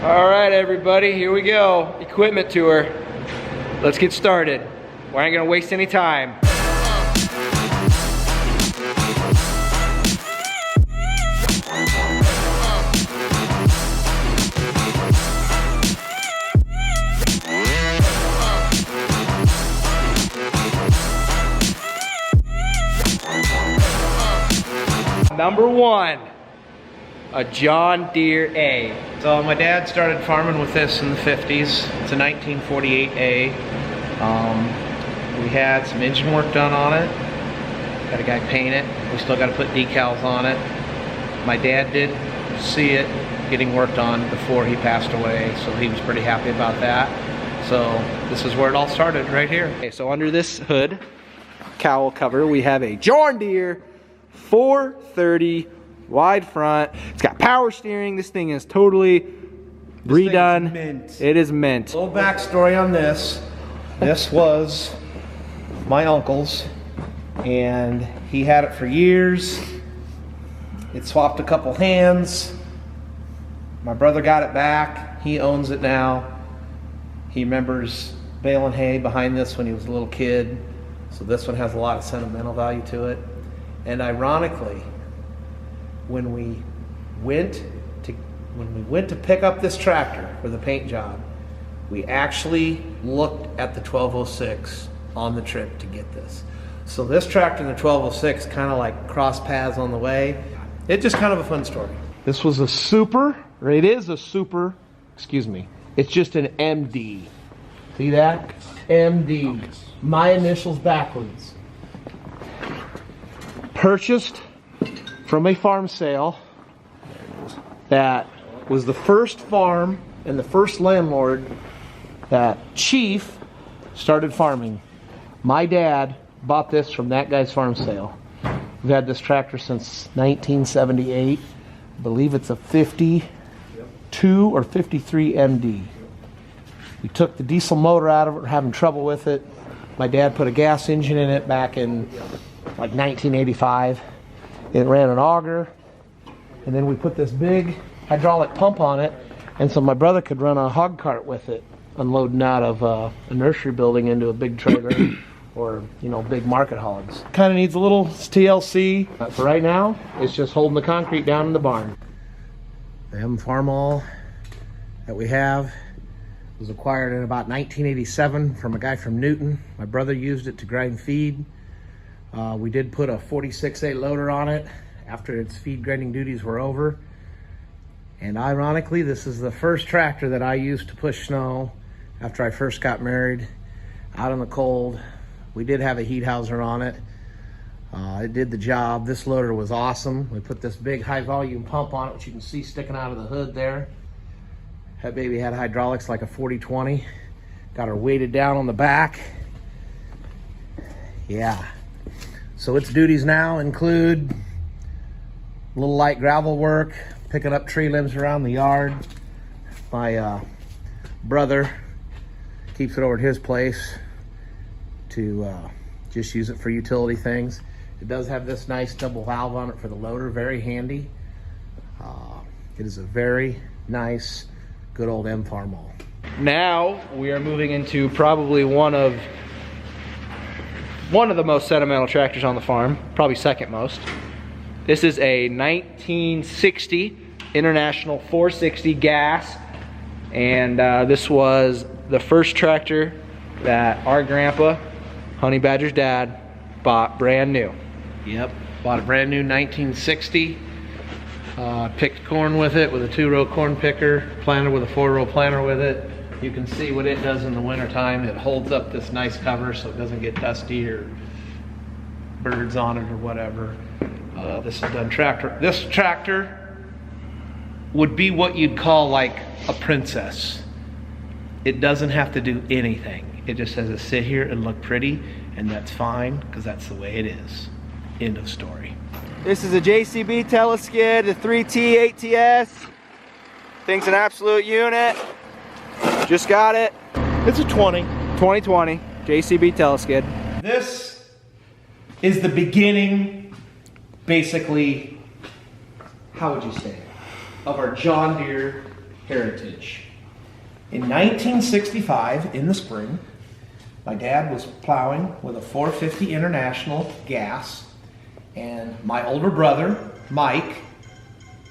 All right, everybody, here we go. Equipment tour. Let's get started. We ain't gonna waste any time. Number one, a John Deere A. So my dad started farming with this in the 50s. It's a 1948A. We had some engine work done on it. Got a guy paint it. We still got to put decals on it. My dad did see it getting worked on before he passed away, so he was pretty happy about that. So this is where it all started, right here. Okay, so under this hood cowl cover, we have a John Deere 430 wide front. It's got power steering. This thing is totally redone. Mint. It is mint. Little backstory on this. This was my uncle's, and he had it for years. It swapped a couple hands. My brother got it back. He owns it now. He remembers baling hay behind this when he was a little kid. So this one has a lot of sentimental value to it. And ironically, when we went to pick up this tractor for the paint job, we actually looked at the 1206 on the trip to get this. So this tractor and the 1206 kind of like cross paths on the way. It's just kind of a fun story. This was a super, or it is a super, excuse me, it's just an MD. See that? MD. My initials backwards. Purchased from a farm sale that was the first farm and the first landlord that Chief started farming. My dad bought this from that guy's farm sale. We've had this tractor since 1978. I believe it's a 52 or 53 MD. We took the diesel motor out of it. We're having trouble with it. My dad put a gas engine in it back in like 1985. It ran an auger, and then we put this big hydraulic pump on it, and so my brother could run a hog cart with it, unloading out of a nursery building into a big trailer or, you know, big market hogs. Kind of needs a little TLC. For right now, it's just holding the concrete down in the barn. The M Farmall that we have was acquired in about 1987 from a guy from Newton. My brother used it to grind feed. We did put a 46A loader on it after its feed grinding duties were over. And ironically, this is the first tractor that I used to push snow after I first got married out in the cold. We did have a heat houser on it. It did the job. This loader was awesome. We put this big high volume pump on it, which you can see sticking out of the hood there. That baby had hydraulics like a 40-20. Got her weighted down on the back. Yeah. So its duties now include a little light gravel work, picking up tree limbs around the yard. My brother keeps it over at his place to just use it for utility things. It does have this nice double valve on it for the loader, very handy. It is a very nice, good old M Farmall. Now we are moving into probably one of the most sentimental tractors on the farm, probably second most. This is a 1960 International 460 gas, and this was the first tractor that our grandpa, Honey Badger's dad, bought brand new. Yep, bought a brand new 1960. Picked corn with it with a 2-row corn picker, planted with a 4-row planter with it. You can see what it does in the wintertime. It holds up this nice cover so it doesn't get dusty or birds on it or whatever. This is done tractor. This tractor would be what you'd call like a princess. It doesn't have to do anything. It just has to sit here and look pretty, and that's fine because that's the way it is. End of story. This is a Jcb Telescope, the 3T 8TS. Thing's an absolute unit. Just got it. It's a 2020 Jcb Telescope. This is the beginning, basically, how would you say, of our John Deere heritage. In 1965, in the spring, my dad was plowing with a 450 International gas, and my older brother, Mike,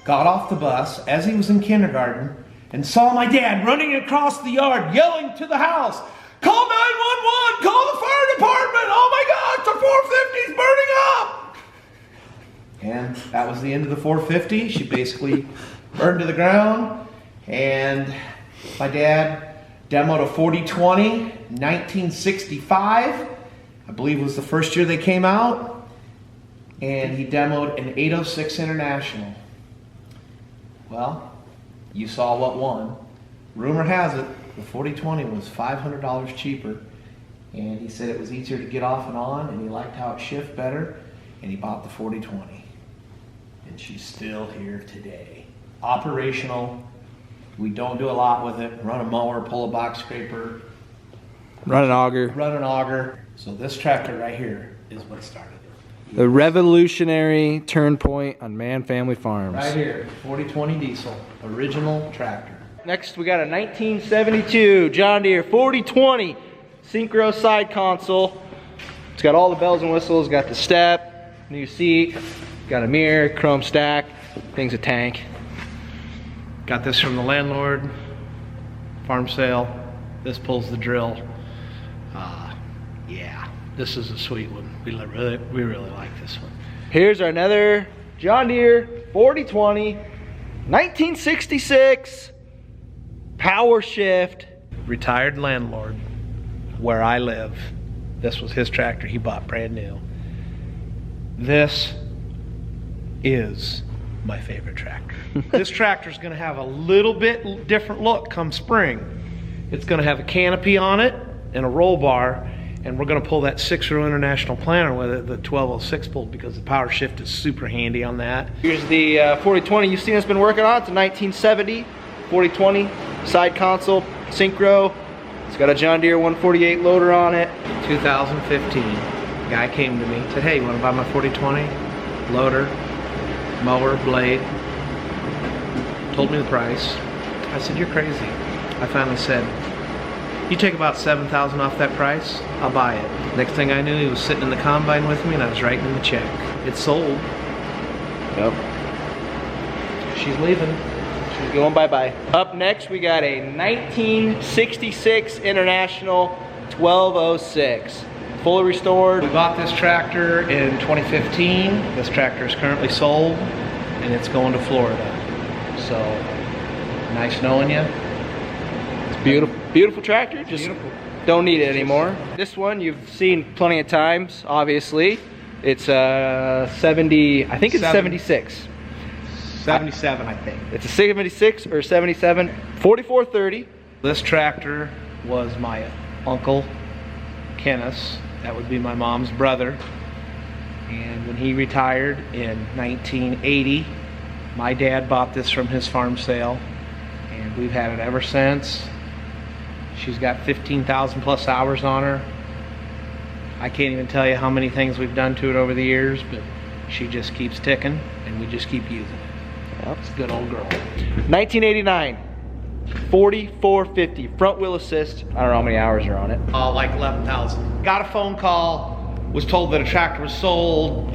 got off the bus as he was in kindergarten and saw my dad running across the yard yelling to the house, "Call 911, call the fire department, oh my God, the 450's burning up!" And that was the end of the 450. She basically burned to the ground, and my dad demoed a 4020, 1965, I believe was the first year they came out, and he demoed an 806 International. Well, you saw what won. Rumor has it, the 4020 was $500 cheaper, and he said it was easier to get off and on, and he liked how it shifted better, and he bought the 4020. And she's still here today. Operational. We don't do a lot with it. Run a mower, pull a box scraper. Run an auger. Run an auger. So this tractor right here is what started it. The revolutionary turn point on Man Family Farms. Right here, 4020 diesel, original tractor. Next we got a 1972 John Deere 4020 synchro side console. It's got all the bells and whistles, got the step, new seat, got a mirror, chrome stack, thing's a tank. Got this from the landlord, farm sale. This pulls the drill. Yeah, this is a sweet one. We really like this one. Here's another John Deere 4020, 1966, power shift. Retired landlord, where I live. This was his tractor he bought brand new. This is my favorite tractor. This tractor is going to have a little bit different look come spring. It's going to have a canopy on it and a roll bar, and we're going to pull that 6-row International planter with it, the 1206 pull, because the power shift is super handy on that. Here's the 4020 you've seen us been working on. It's a 1970 4020 side console synchro. It's got a John Deere 148 loader on it. 2015, guy came to me, said, "Hey, you want to buy my 4020 loader, mower, blade?" Told me the price. I said, "You're crazy." I finally said, "You take about $7,000 off that price, I'll buy it." Next thing I knew, he was sitting in the combine with me and I was writing him a check. It's sold. Yep. She's leaving. She's going bye-bye. Up next, we got a 1966 International 1206. Fully restored. We bought this tractor in 2015. This tractor is currently sold and it's going to Florida. So, nice knowing you. It's beautiful. Beautiful tractor. Just beautiful. Don't need it anymore. This one you've seen plenty of times, obviously. It's a 70, I think it's 76. 77, I think. It's a 76 or 77, 4430. This tractor was my uncle, Kenneth. That would be my mom's brother. And when he retired in 1980, my dad bought this from his farm sale. And we've had it ever since. She's got 15,000 plus hours on her. I can't even tell you how many things we've done to it over the years, but she just keeps ticking and we just keep using it. Yep, it's a good old girl. 1989, 4450, front wheel assist. I don't know how many hours are on it. Like 11,000. Got a phone call, was told that a tractor was sold.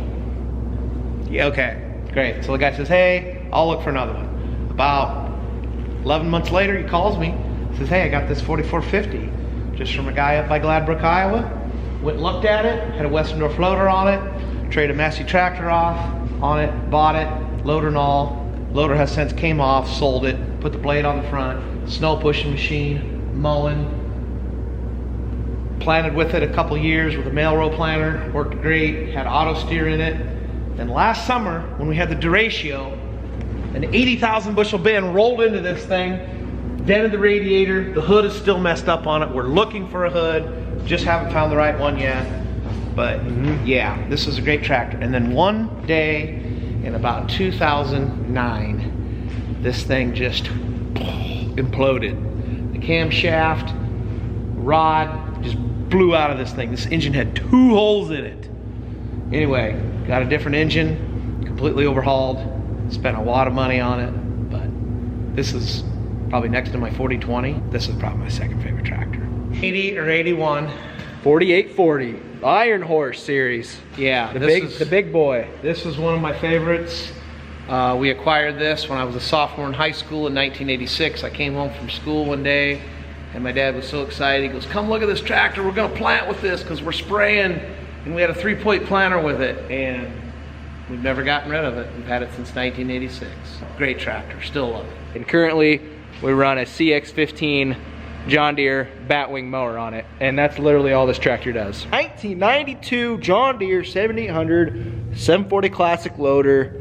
Yeah, okay, great. So the guy says, "Hey, I'll look for another one." About 11 months later, he calls me, says, "Hey, I got this 4450 just from a guy up by Gladbrook, Iowa. Went and looked at it, had a Westendorf loader on it, traded a Massey tractor off on it, bought it, loader and all. Loader has since came off, sold it, put the blade on the front, snow pushing machine, mowing. Planted with it a couple years with a mail row planter, worked great, had auto steer in it. Then last summer, when we had the derecho, an 80,000 bushel bin rolled into this thing, dented the radiator, the hood is still messed up on it. We're looking for a hood, just haven't found the right one yet. But yeah, this is a great tractor. And then one day in about 2009, this thing just imploded. The camshaft, rod, just blew out of this thing. This engine had 2 holes in it. Anyway, got a different engine, completely overhauled, spent a lot of money on it, but this is probably next to my 4020. This is probably my second favorite tractor. 80 or 81. 4840 Iron Horse series. Yeah, the big boy. This is one of my favorites. We acquired this when I was a sophomore in high school in 1986. I came home from school one day and my dad was so excited. He goes, come look at this tractor. We're gonna plant with this because we're spraying. And we had a 3-point planter with it and we've never gotten rid of it. We've had it since 1986. Great tractor, still love it. And currently we run a CX-15 John Deere batwing mower on it, and that's literally all this tractor does. 1992 John Deere 7800 740 classic loader.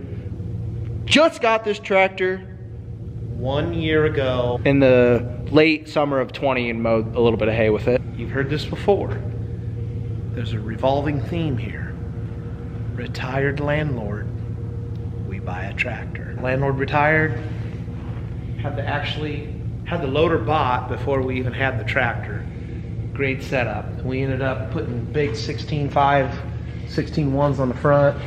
Just got this tractor 1 year ago. in the late summer of 20 and mowed a little bit of hay with it. You've heard this before. There's a revolving theme here. Retired landlord, we buy a tractor. Landlord retired, had the loader bought before we even had the tractor. Great setup. We ended up putting big 16.5, 16.1s on the front.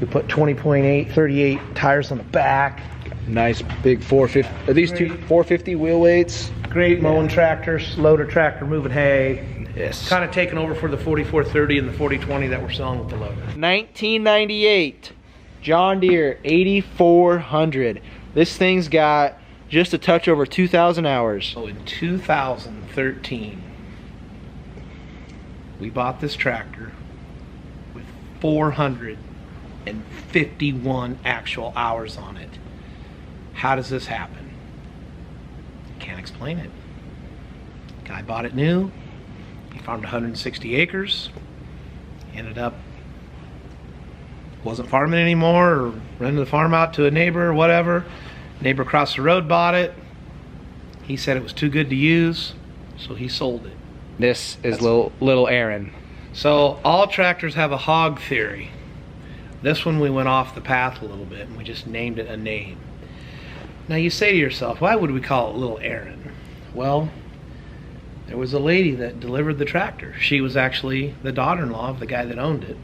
We put 20.8, 38 tires on the back. Nice big 450. Are these two 450 wheel weights? Great mowing tractors, loader tractor moving hay. Yes. Kind of taking over for the 4430 and the 4020 that we're selling with the loader. 1998 John Deere 8400. This thing's got just a touch over 2,000 hours. So in 2013, we bought this tractor with 451 actual hours on it. How does this happen? Can't explain it. Guy bought it new. He farmed 160 acres. Ended up wasn't farming anymore, or rented the farm out to a neighbor or whatever. Neighbor across the road bought it. He said it was too good to use, so he sold it. This is little Aaron. So all tractors have a hog theory. This one we went off the path a little bit and we just named it a name. Now you say to yourself, why would we call it Little Aaron? Well, there was a lady that delivered the tractor. She was actually the daughter-in-law of the guy that owned it.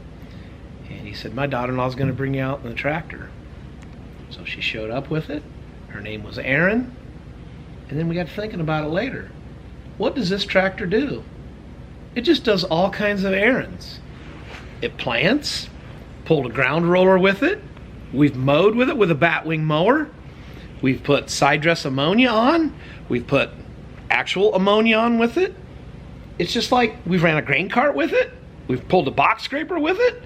And he said, my daughter-in-law's gonna bring you out in the tractor. So she showed up with it. Her name was Erin. And then we got thinking about it later. What does this tractor do? It just does all kinds of errands. It plants, pulled a ground roller with it. We've mowed with it with a batwing mower. We've put side dress ammonia on. We've put actual ammonia on with it. It's just like we've ran a grain cart with it. We've pulled a box scraper with it.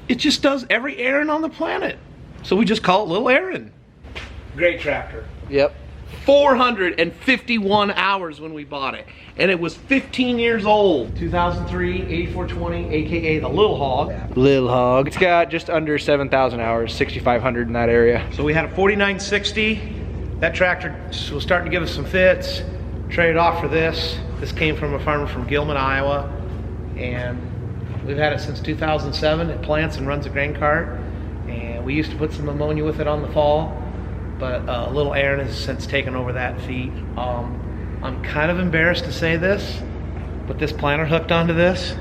It just does every errand on the planet. So we just call it Little Aaron. Great tractor. Yep. 451 hours when we bought it. And it was 15 years old. 2003, 8420, AKA the Little Hog. Little Hog. It's got just under 7,000 hours, 6,500 in that area. So we had a 4960. That tractor was starting to give us some fits. Traded off for this. This came from a farmer from Gilman, Iowa. And we've had it since 2007. It plants and runs a grain cart. And we used to put some ammonia with it on the fall. But Little Aaron has since taken over that feat. I'm kind of embarrassed to say this, but this planter hooked onto this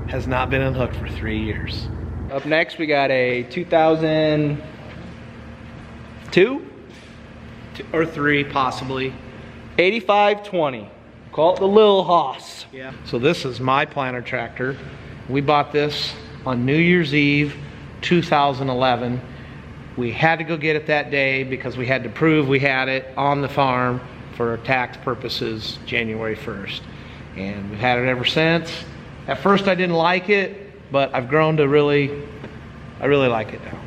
has not been unhooked for 3 years. Up next, we got a 2002 or 3, possibly. 8520. Call it the Lil Hoss. Yeah. So this is my planter tractor. We bought this on New Year's Eve, 2011. We had to go get it that day because we had to prove we had it on the farm for tax purposes January 1st. And we've had it ever since. At first I didn't like it, but I've grown to I really like it now.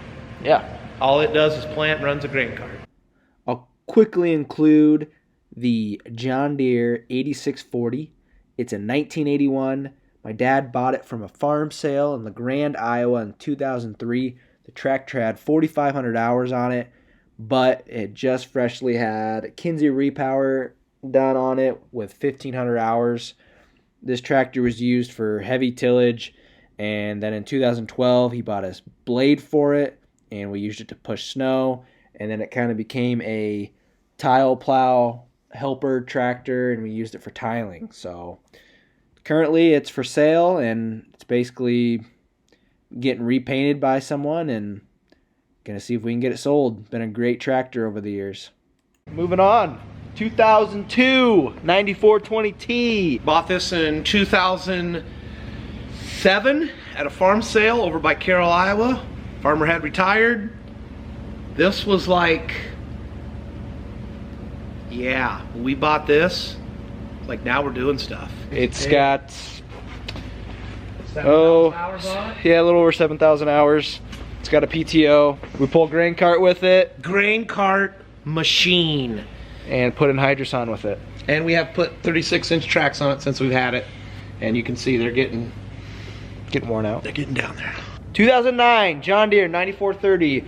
Yeah. All it does is plant and runs a grain cart. I'll quickly include the John Deere 8640. It's a 1981. My dad bought it from a farm sale in LeGrand, Iowa in 2003. The tractor had 4,500 hours on it, but it just freshly had Kinsey repower done on it with 1,500 hours. This tractor was used for heavy tillage, and then in 2012 he bought a blade for it, and we used it to push snow, and then it kind of became a tile plow helper tractor, and we used it for tiling. So currently it's for sale, and it's basically getting repainted by someone, and gonna see if we can get it sold. Been a great tractor over the years. Moving on, 2002 9420T. Bought this in 2007 at a farm sale over by Carroll, Iowa. Farmer had retired. This was like, yeah, when we bought this, like now we're doing stuff. It's got 7,000 hours on it? Yeah, a little over 7,000 hours. It's got a PTO. We pull a grain cart with it. Grain cart machine. And put in Hydroson with it. And we have put 36-inch tracks on it since we've had it. And you can see they're getting worn out. They're getting down there. 2009 John Deere 9430,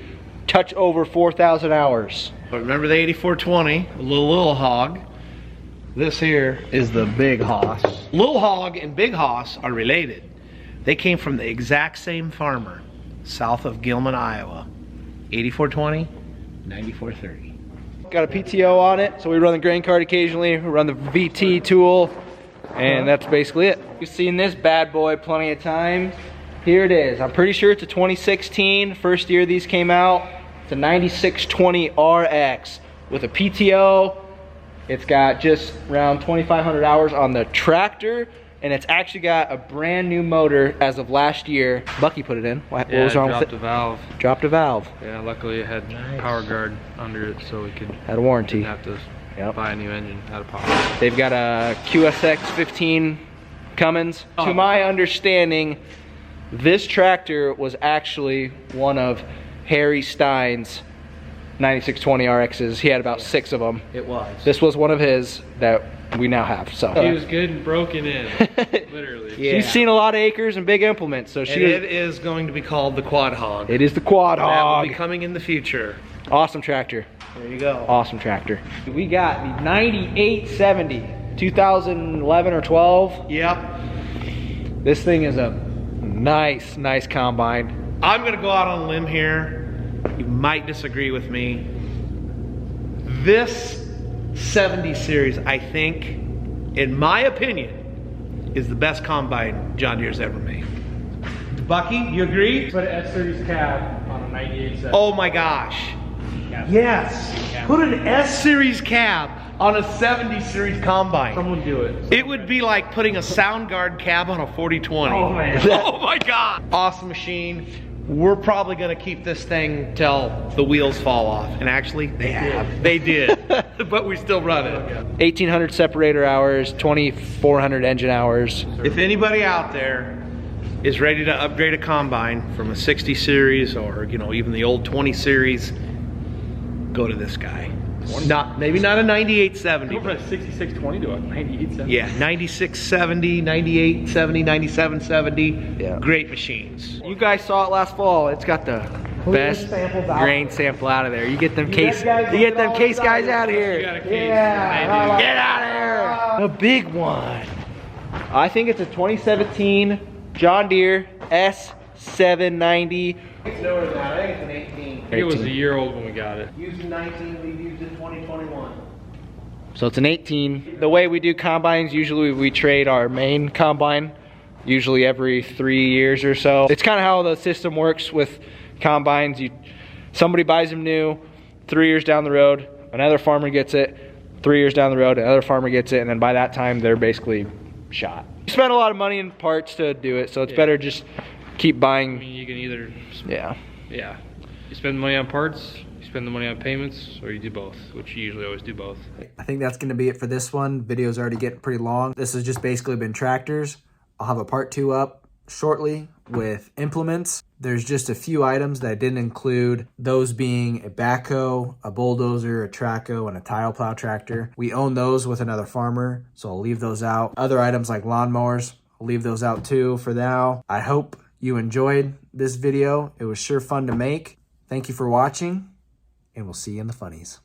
touch over 4,000 hours. But remember the 8420, the little hog. This here is the big hoss. Little hog and big hoss are related. They came from the exact same farmer, south of Gilman, Iowa. 8420, 9430. Got a PTO on it, so we run the grain cart occasionally. We run the VT tool, and that's basically it. You've seen this bad boy plenty of times. Here it is. I'm pretty sure it's a 2016. First year these came out. It's a 9620 RX with a PTO. It's got just around 2,500 hours on the tractor, and it's actually got a brand new motor as of last year. Bucky put it in. What was wrong with it? Dropped a valve. Dropped a valve. Yeah, luckily it had power guard under it, so we could had a warranty. didn't have to buy a new engine. Had a power. They've got a QSX 15 Cummins. Oh. To my understanding, this tractor was actually one of Harry Stein's 9620 RXs. He had about 6 of them. It was. This was one of his that we now have. So He was good and broken in, literally. Yeah. she's seen a lot of acres and big implements. So And it is going to be called the Quad Hog. it is the Quad That will Hog. be coming in the future. Awesome tractor. There you go. Awesome tractor. We got the 9870, 2011 or 12. Yep. This thing is a nice combine. I'm gonna go out on a limb here. You might disagree with me. This 70 series, I think, in my opinion, is the best combine John Deere's ever made. Bucky, you agree? Put an S-Series cab on a 98.7. Oh my gosh. Yes. Put an S series cab on a 70 series combine. Someone do it. It would be like putting a sound guard cab on a 4020. Oh, man. Oh my God. Awesome machine. We're probably gonna keep this thing till the wheels fall off. And actually, they have. They did. But we still run it. 1,800 separator hours, 2,400 engine hours. If anybody out there is ready to upgrade a combine from a 60 series or even the old 20 series, go to this guy. Maybe not a 9870. Go from a 6620 to a 98.7. Yeah, 9670, 9870, 9770. Yeah. Great machines. You guys saw it last fall. It's got the best grain sample out of there. You get them case guys out of here. You got a case. Get out of here. The big one. I think it's a 2017 John Deere S790. It's newer than that. I think it's an 18. I think it was a year old when we got it. Used in 19, we've used in 2021. So it's an 18. The way we do combines, usually we trade our main combine, usually every 3 years or so. It's kind of how the system works with combines. Somebody buys them new, 3 years down the road, another farmer gets it, 3 years down the road, another farmer gets it, and then by that time they're basically shot. You spend a lot of money in parts to do it, so it's better just keep I buying. mean, you can either, Yeah. you spend the money on parts, you spend the money on payments, or you do both, which you usually always do both. I think that's going to be it for this one. Video's already getting pretty long. This has just basically been tractors. I'll have a part 2 up shortly with implements. There's just a few items that I didn't include, those being a backhoe, a bulldozer, a trackhoe, and a tile plow tractor. We own those with another farmer, so I'll leave those out. Other items like lawnmowers, I'll leave those out too for now. I hope you enjoyed this video. It was sure fun to make. Thank you for watching, and we'll see you in the funnies.